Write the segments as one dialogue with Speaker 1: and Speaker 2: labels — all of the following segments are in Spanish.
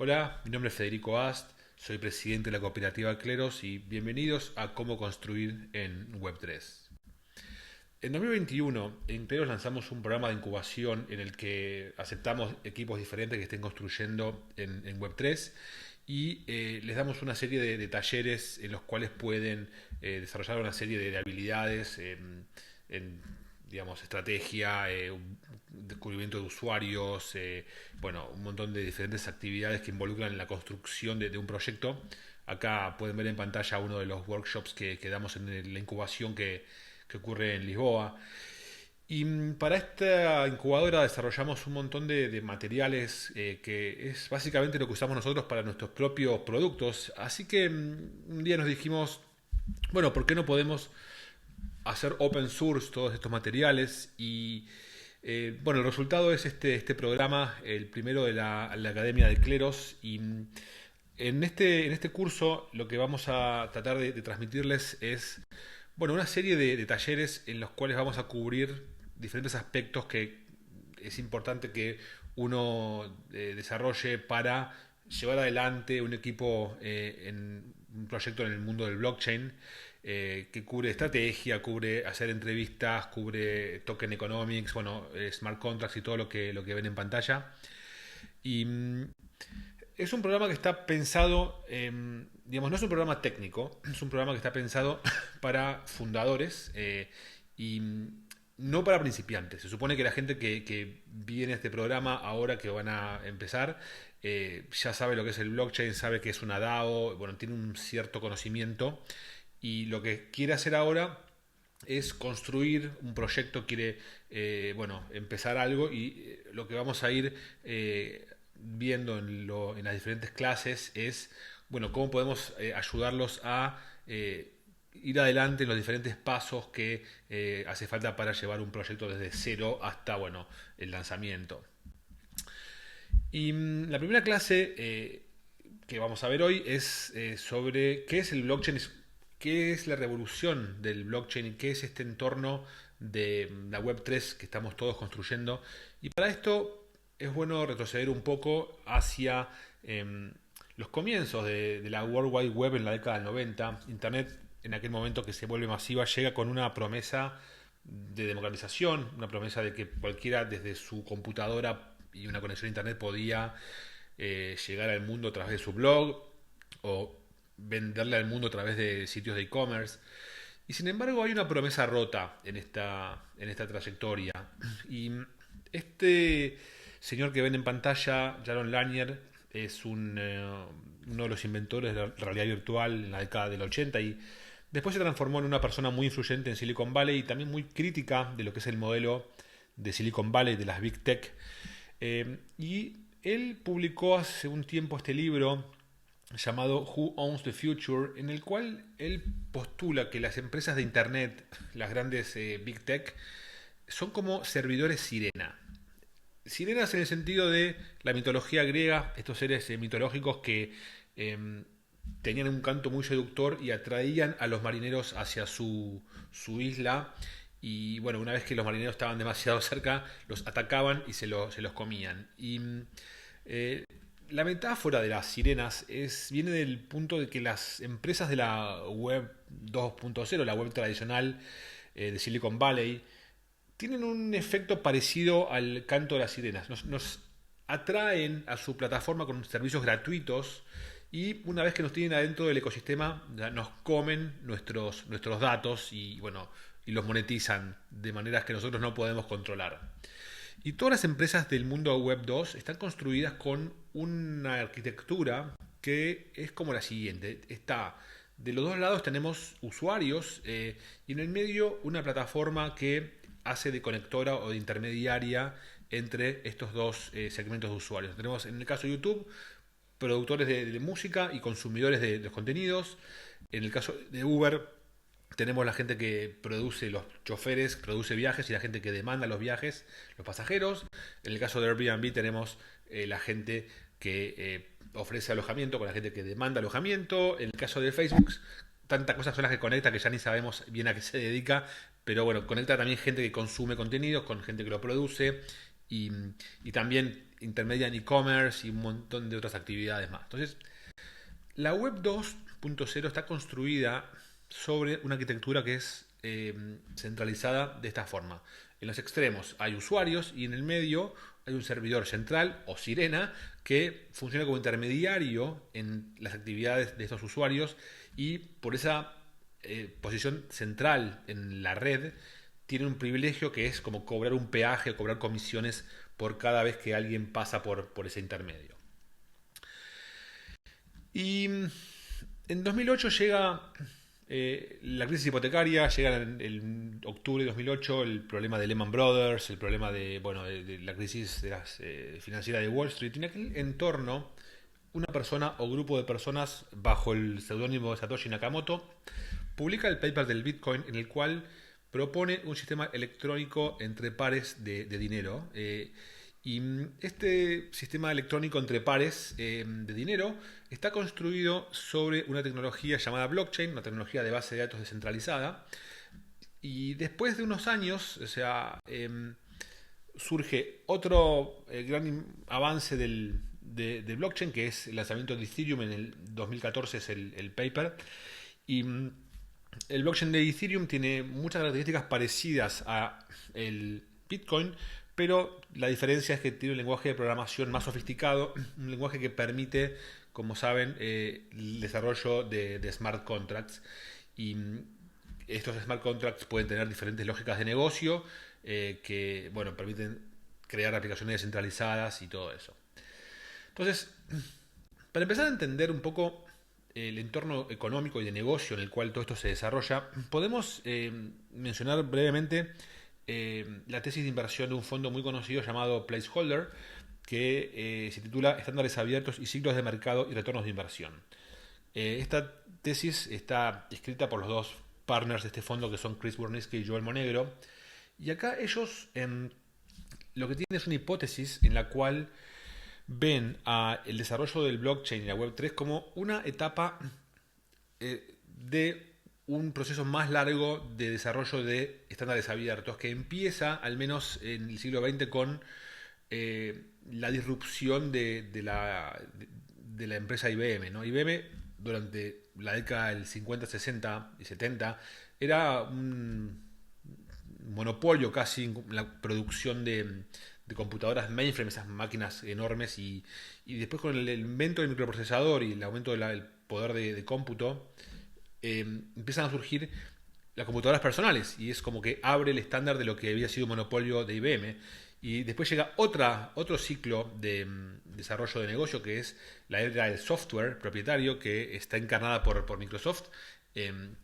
Speaker 1: Hola, mi nombre es Federico Ast, soy presidente de la cooperativa Cleros y bienvenidos a Cómo construir en Web3. En 2021, en Cleros lanzamos un programa de incubación en el que aceptamos equipos diferentes que estén construyendo en Web3 y les damos una serie de talleres en los cuales pueden desarrollar una serie de habilidades en, digamos, estrategia, un descubrimiento de usuarios, bueno, un montón de diferentes actividades que involucran la construcción de un proyecto. Acá pueden ver en pantalla uno de los workshops que damos en la incubación que ocurre en Lisboa. Y para esta incubadora desarrollamos un montón de materiales que es básicamente lo que usamos nosotros para nuestros propios productos. Así que un día nos dijimos, bueno, ¿por qué no podemos hacer open source todos estos materiales? Y bueno, el resultado es este programa, el primero de la Academia de Cleros. Y en este curso lo que vamos a tratar de transmitirles es, bueno, una serie de talleres en los cuales vamos a cubrir diferentes aspectos que es importante que uno desarrolle para llevar adelante un equipo en un proyecto en el mundo del blockchain, que cubre estrategia, cubre hacer entrevistas, cubre token economics, bueno, smart contracts y todo lo que ven en pantalla. Y es un programa que está pensado, digamos, no es un programa técnico, es un programa que está pensado para fundadores y no para principiantes. Se supone que la gente que viene a este programa ahora que van a empezar ya sabe lo que es el blockchain, sabe que es una DAO, bueno, tiene un cierto conocimiento y lo que quiere hacer ahora es construir un proyecto, quiere bueno, empezar algo y lo que vamos a ir viendo en las diferentes clases es, bueno, cómo podemos ayudarlos a ir adelante en los diferentes pasos que hace falta para llevar un proyecto desde cero hasta, bueno, el lanzamiento. Y la primera clase que vamos a ver hoy es sobre qué es el blockchain, qué es la revolución del blockchain y qué es este entorno de la Web3 que estamos todos construyendo. Y para esto es bueno retroceder un poco hacia los comienzos de la World Wide Web en la década del 90. Internet, en aquel momento que se vuelve masiva, llega con una promesa de democratización, una promesa de que cualquiera desde su computadora y una conexión a Internet podía llegar al mundo a través de su blog o venderle al mundo a través de sitios de e-commerce. Y sin embargo hay una promesa rota en esta trayectoria. Y este señor que ven en pantalla, Jaron Lanier, es uno de los inventores de la realidad virtual en la década del 80 y después se transformó en una persona muy influyente en Silicon Valley y también muy crítica de lo que es el modelo de Silicon Valley, de las Big Tech. Y él publicó hace un tiempo este libro llamado Who Owns the Future, en el cual él postula que las empresas de Internet, las grandes Big Tech, son como servidores sirena. Sirenas en el sentido de la mitología griega, estos seres mitológicos que tenían un canto muy seductor y atraían a los marineros hacia su isla. Y bueno, una vez que los marineros estaban demasiado cerca, los atacaban y se los comían. Y la metáfora de las sirenas viene del punto de que las empresas de la web 2.0, la web tradicional de Silicon Valley, tienen un efecto parecido al canto de las sirenas. Nos atraen a su plataforma con servicios gratuitos y una vez que nos tienen adentro del ecosistema nos comen nuestros datos y bueno, y los monetizan de maneras que nosotros no podemos controlar. Y todas las empresas del mundo web 2 están construidas con una arquitectura que es como la siguiente. Está de los dos lados tenemos usuarios y en el medio una plataforma que hace de conectora o de intermediaria entre estos dos segmentos de usuarios. Tenemos en el caso de YouTube productores de música y consumidores de los contenidos. En el caso de Uber tenemos la gente que produce los choferes, produce viajes y la gente que demanda los viajes, los pasajeros. En el caso de Airbnb tenemos la gente que ofrece alojamiento con la gente que demanda alojamiento. En el caso de Facebook, tantas cosas son las que conecta que ya ni sabemos bien a qué se dedica, pero bueno, conecta también gente que consume contenidos con gente que lo produce y también intermedia en e-commerce y un montón de otras actividades más. Entonces, la web 2.0 está construida sobre una arquitectura que es centralizada de esta forma. En los extremos hay usuarios y en el medio hay un servidor central o sirena que funciona como intermediario en las actividades de estos usuarios, y por esa posición central en la red tiene un privilegio que es como cobrar un peaje o cobrar comisiones por cada vez que alguien pasa por ese intermedio. Y en 2008 llega la crisis hipotecaria, llega en octubre de 2008 el problema de Lehman Brothers, el problema de la crisis financiera de Wall Street. Y en aquel entorno, una persona o grupo de personas bajo el seudónimo de Satoshi Nakamoto publica el paper del Bitcoin, en el cual propone un sistema electrónico entre pares de dinero. Y este sistema electrónico entre pares de dinero está construido sobre una tecnología llamada blockchain, una tecnología de base de datos descentralizada. Y después de unos años, surge otro gran avance de blockchain, que es el lanzamiento de Ethereum en el 2014, es el paper. Y el blockchain de Ethereum tiene muchas características parecidas a el Bitcoin, pero la diferencia es que tiene un lenguaje de programación más sofisticado, un lenguaje que permite, como saben, el desarrollo de smart contracts. Y estos smart contracts pueden tener diferentes lógicas de negocio que permiten crear aplicaciones descentralizadas y todo eso. Entonces, para empezar a entender un poco el entorno económico y de negocio en el cual todo esto se desarrolla, podemos mencionar brevemente la tesis de inversión de un fondo muy conocido llamado Placeholder, que se titula Estándares abiertos y ciclos de mercado y retornos de inversión. Esta tesis está escrita por los dos partners de este fondo, que son Chris Burniske y Joel Monegro, y acá ellos lo que tienen es una hipótesis en la cual ven el desarrollo del blockchain y la Web3 como una etapa de un proceso más largo de desarrollo de estándares abiertos, que empieza, al menos en el siglo XX, con la disrupción de la empresa IBM, ¿no? IBM, durante la década del 50, 60 y 70, era un monopolio casi en la producción de computadoras mainframe, esas máquinas enormes, y después con el invento del microprocesador y el aumento del poder de cómputo, empiezan a surgir las computadoras personales, y es como que abre el estándar de lo que había sido monopolio de IBM. Y después llega otro ciclo de desarrollo de negocio, que es la era del software propietario, que está encarnada por Microsoft,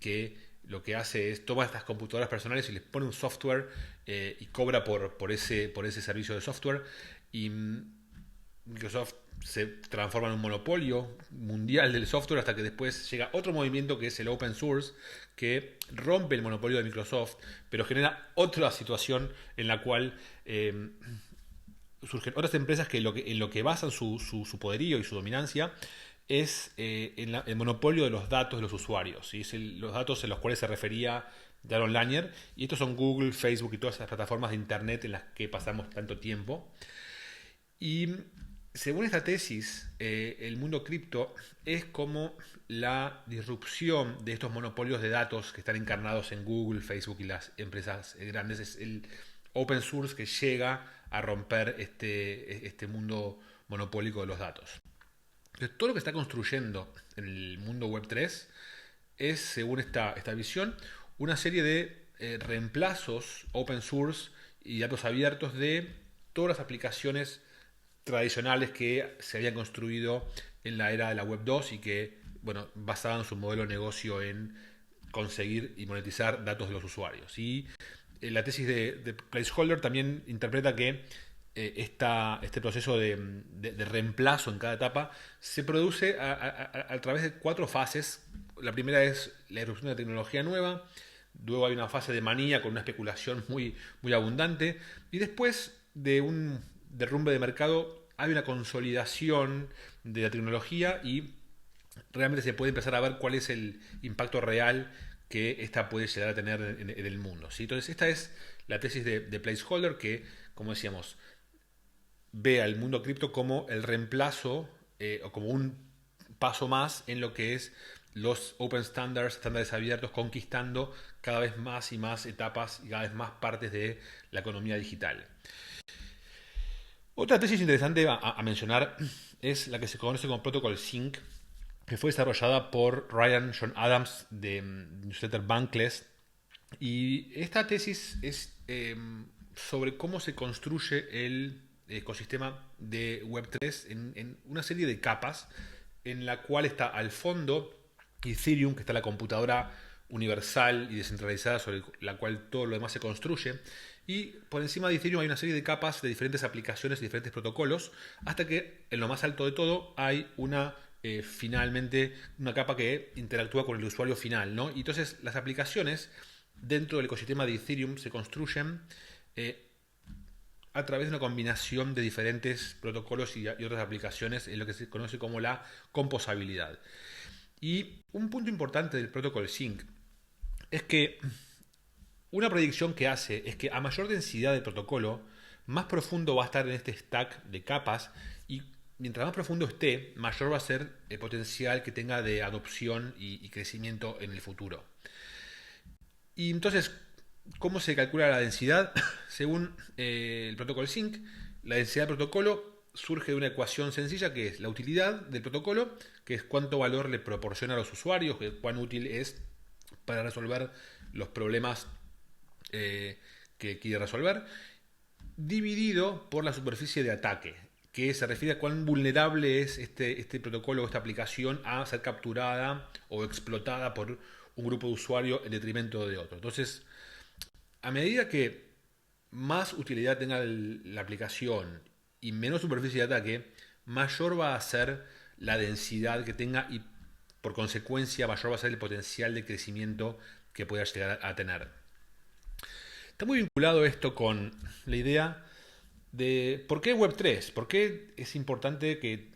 Speaker 1: que lo que hace es toma estas computadoras personales y les pone un software y cobra por ese servicio de software. Y Microsoft se transforma en un monopolio mundial del software, hasta que después llega otro movimiento, que es el open source, que rompe el monopolio de Microsoft, pero genera otra situación en la cual surgen otras empresas que en lo que basan su poderío y su dominancia es en el monopolio de los datos de los usuarios, ¿sí? Los datos en los cuales se refería Jaron Lanier, y estos son Google, Facebook y todas esas plataformas de internet en las que pasamos tanto tiempo. Y según esta tesis, el mundo cripto es como la disrupción de estos monopolios de datos que están encarnados en Google, Facebook y las empresas grandes. Es el open source que llega a romper este mundo monopólico de los datos. Entonces, todo lo que está construyendo en el mundo Web3 es, según esta visión, una serie de reemplazos open source y datos abiertos de todas las aplicaciones tradicionales que se habían construido en la era de la Web 2 y que, basaban su modelo de negocio en conseguir y monetizar datos de los usuarios. Y la tesis de Placeholder también interpreta que este proceso de reemplazo en cada etapa se produce a través de 4 fases. La primera es la irrupción de la tecnología nueva, luego hay una fase de manía con una especulación muy, muy abundante, y después de un derrumbe de mercado hay una consolidación de la tecnología y realmente se puede empezar a ver cuál es el impacto real que esta puede llegar a tener en el mundo, ¿sí? Entonces esta es la tesis de Placeholder, que, como decíamos, ve al mundo cripto como el reemplazo o como un paso más en lo que es los open standards, estándares abiertos, conquistando cada vez más y más etapas y cada vez más partes de la economía digital. Otra tesis interesante a mencionar es la que se conoce como Protocol Sync, que fue desarrollada por Ryan John Adams de newsletter Bankless. Y esta tesis es sobre cómo se construye el ecosistema de Web3 en una serie de capas, en la cual está al fondo Ethereum, que está la computadora universal y descentralizada sobre la cual todo lo demás se construye. Y por encima de Ethereum hay una serie de capas de diferentes aplicaciones y diferentes protocolos, hasta que en lo más alto de todo hay finalmente una capa que interactúa con el usuario final, ¿no? Y entonces las aplicaciones dentro del ecosistema de Ethereum se construyen a través de una combinación de diferentes protocolos y otras aplicaciones en lo que se conoce como la composabilidad. Y un punto importante del protocolo Sync es que una predicción que hace es que a mayor densidad de protocolo, más profundo va a estar en este stack de capas, y mientras más profundo esté, mayor va a ser el potencial que tenga de adopción y crecimiento en el futuro. Y entonces, ¿cómo se calcula la densidad? Según el protocolo Sync, la densidad del protocolo surge de una ecuación sencilla que es la utilidad del protocolo, que es cuánto valor le proporciona a los usuarios, cuán útil es para resolver los problemas que quiere resolver, dividido por la superficie de ataque, que se refiere a cuán vulnerable es este protocolo o esta aplicación a ser capturada o explotada por un grupo de usuarios en detrimento de otro. Entonces, a medida que más utilidad tenga la aplicación y menos superficie de ataque, mayor va a ser la densidad que tenga y por consecuencia mayor va a ser el potencial de crecimiento que pueda llegar a tener. Está muy vinculado esto con la idea de por qué Web3, por qué es importante que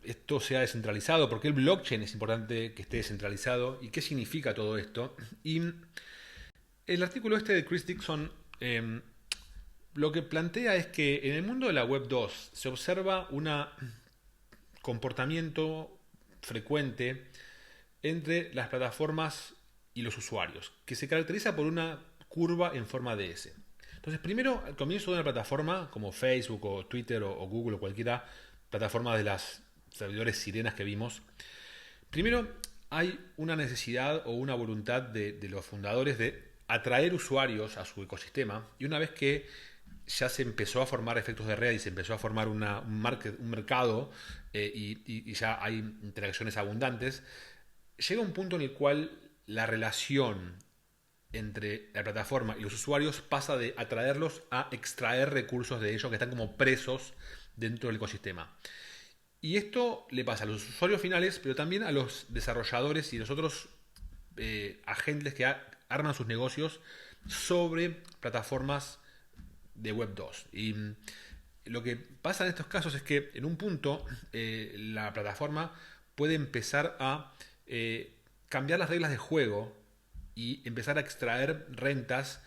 Speaker 1: esto sea descentralizado, por qué el blockchain es importante que esté descentralizado y qué significa todo esto. Y el artículo este de Chris Dixon lo que plantea es que en el mundo de la Web 2 se observa un comportamiento frecuente entre las plataformas y los usuarios, que se caracteriza por una curva en forma de S. Entonces, primero, al comienzo de una plataforma como Facebook o Twitter o Google o cualquiera plataforma de las servidores sirenas que vimos, primero hay una necesidad o una voluntad de los fundadores de atraer usuarios a su ecosistema, y una vez que ya se empezó a formar efectos de red y se empezó a formar un mercado y ya hay interacciones abundantes, llega un punto en el cual la relación entre la plataforma y los usuarios pasa de atraerlos a extraer recursos de ellos que están como presos dentro del ecosistema. Y esto le pasa a los usuarios finales, pero también a los desarrolladores y los otros agentes que arman sus negocios sobre plataformas de Web 2. Y lo que pasa en estos casos es que en un punto la plataforma puede empezar a cambiar las reglas de juego y empezar a extraer rentas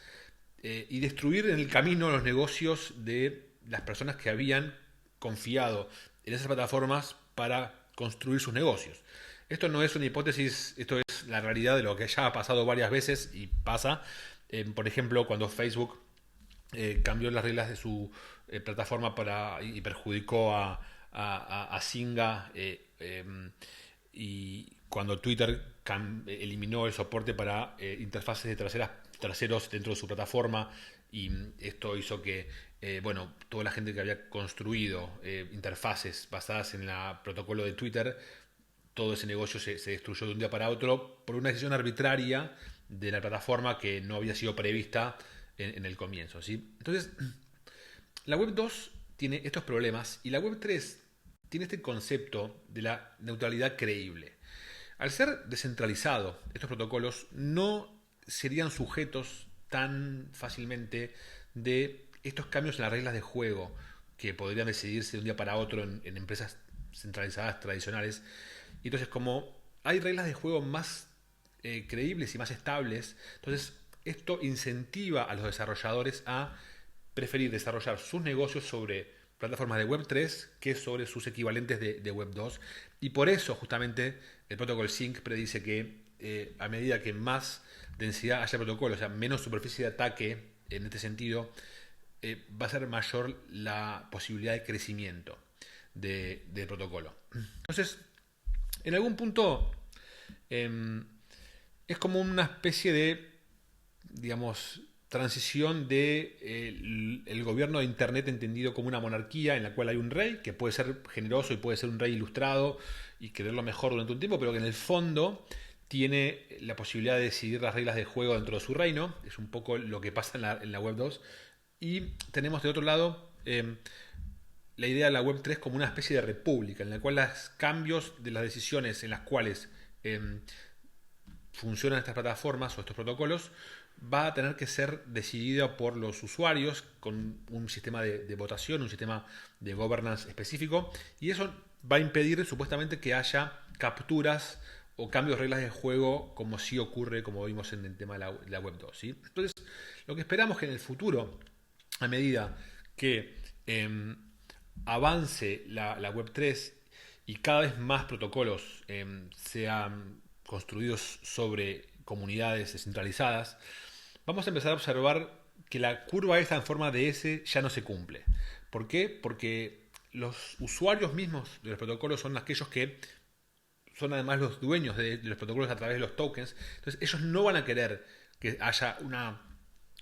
Speaker 1: y destruir en el camino los negocios de las personas que habían confiado en esas plataformas para construir sus negocios. Esto no es una hipótesis, esto es la realidad de lo que ya ha pasado varias veces y pasa. Por ejemplo, cuando Facebook cambió las reglas de su plataforma y perjudicó a Zynga, y cuando Twitter eliminó el soporte para interfaces de terceros dentro de su plataforma, y esto hizo que toda la gente que había construido interfaces basadas en el protocolo de Twitter, todo ese negocio se destruyó de un día para otro por una decisión arbitraria de la plataforma que no había sido prevista en el comienzo, ¿sí? Entonces, la Web 2 tiene estos problemas y la Web 3 tiene este concepto de la neutralidad creíble. Al ser descentralizado, estos protocolos no serían sujetos tan fácilmente de estos cambios en las reglas de juego que podrían decidirse de un día para otro en empresas centralizadas tradicionales. Y entonces, como hay reglas de juego más creíbles y más estables, entonces esto incentiva a los desarrolladores a preferir desarrollar sus negocios sobre plataformas de Web 3 que sobre sus equivalentes de Web 2. Y por eso justamente el protocolo Sync predice que a medida que más densidad haya protocolo, o sea, menos superficie de ataque en este sentido, va a ser mayor la posibilidad de crecimiento del protocolo. Entonces, en algún punto es como una especie de, digamos, transición de el gobierno de Internet entendido como una monarquía en la cual hay un rey que puede ser generoso y puede ser un rey ilustrado y querer lo mejor durante un tiempo, pero que en el fondo tiene la posibilidad de decidir las reglas del juego dentro de su reino. Es un poco lo que pasa en la Web 2. Y tenemos de otro lado la idea de la Web 3 como una especie de república, en la cual los cambios de las decisiones en las cuales funcionan estas plataformas o estos protocolos va a tener que ser decidido por los usuarios con un sistema de votación, un sistema de governance específico, y eso va a impedir supuestamente que haya capturas o cambios de reglas de juego como sí ocurre, como vimos en el tema de la Web 2. ¿Sí? Entonces, lo que esperamos es que en el futuro, a medida que avance la Web 3 y cada vez más protocolos sean construidos sobre comunidades descentralizadas, vamos a empezar a observar que la curva esta en forma de S ya no se cumple. ¿Por qué? Porque los usuarios mismos de los protocolos son aquellos que son además los dueños de los protocolos a través de los tokens. Entonces ellos no van a querer que haya una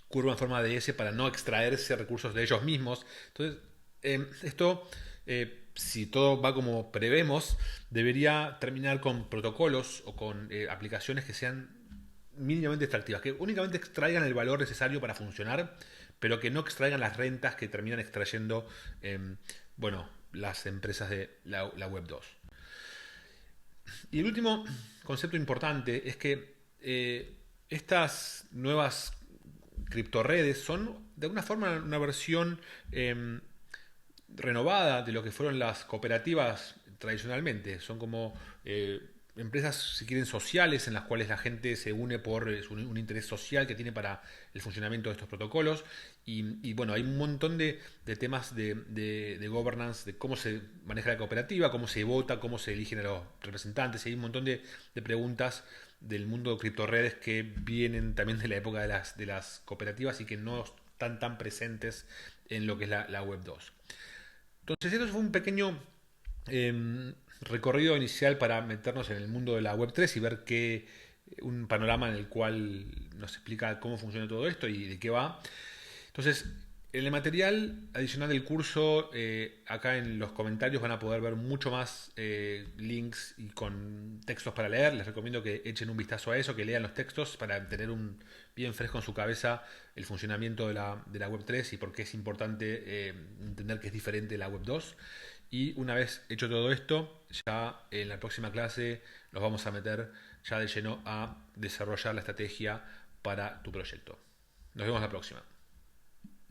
Speaker 1: curva en forma de S para no extraerse recursos de ellos mismos. Entonces esto, si todo va como prevemos, debería terminar con protocolos o con aplicaciones que sean mínimamente extractivas, que únicamente extraigan el valor necesario para funcionar, pero que no extraigan las rentas que terminan extrayendo las empresas de la Web 2. Y el último concepto importante es que estas nuevas criptoredes son de alguna forma una versión renovada de lo que fueron las cooperativas tradicionalmente. Son como empresas, si quieren, sociales en las cuales la gente se une por un interés social que tiene para el funcionamiento de estos protocolos. Y bueno, hay un montón de temas de governance, de cómo se maneja la cooperativa, cómo se vota, cómo se eligen a los representantes. Y hay un montón de preguntas del mundo de criptoredes que vienen también de la época de las cooperativas y que no están tan presentes en lo que es la Web 2. Entonces, esto fue un pequeño recorrido inicial para meternos en el mundo de la Web 3 y ver un panorama en el cual nos explica cómo funciona todo esto y de qué va. Entonces, en el material adicional del curso, acá en los comentarios van a poder ver mucho más links y con textos para leer. Les recomiendo que echen un vistazo a eso, que lean los textos para tener bien fresco en su cabeza el funcionamiento de la Web 3 y por qué es importante entender que es diferente de la Web 2. Y una vez hecho todo esto, ya en la próxima clase nos vamos a meter ya de lleno a desarrollar la estrategia para tu proyecto. Nos vemos la próxima.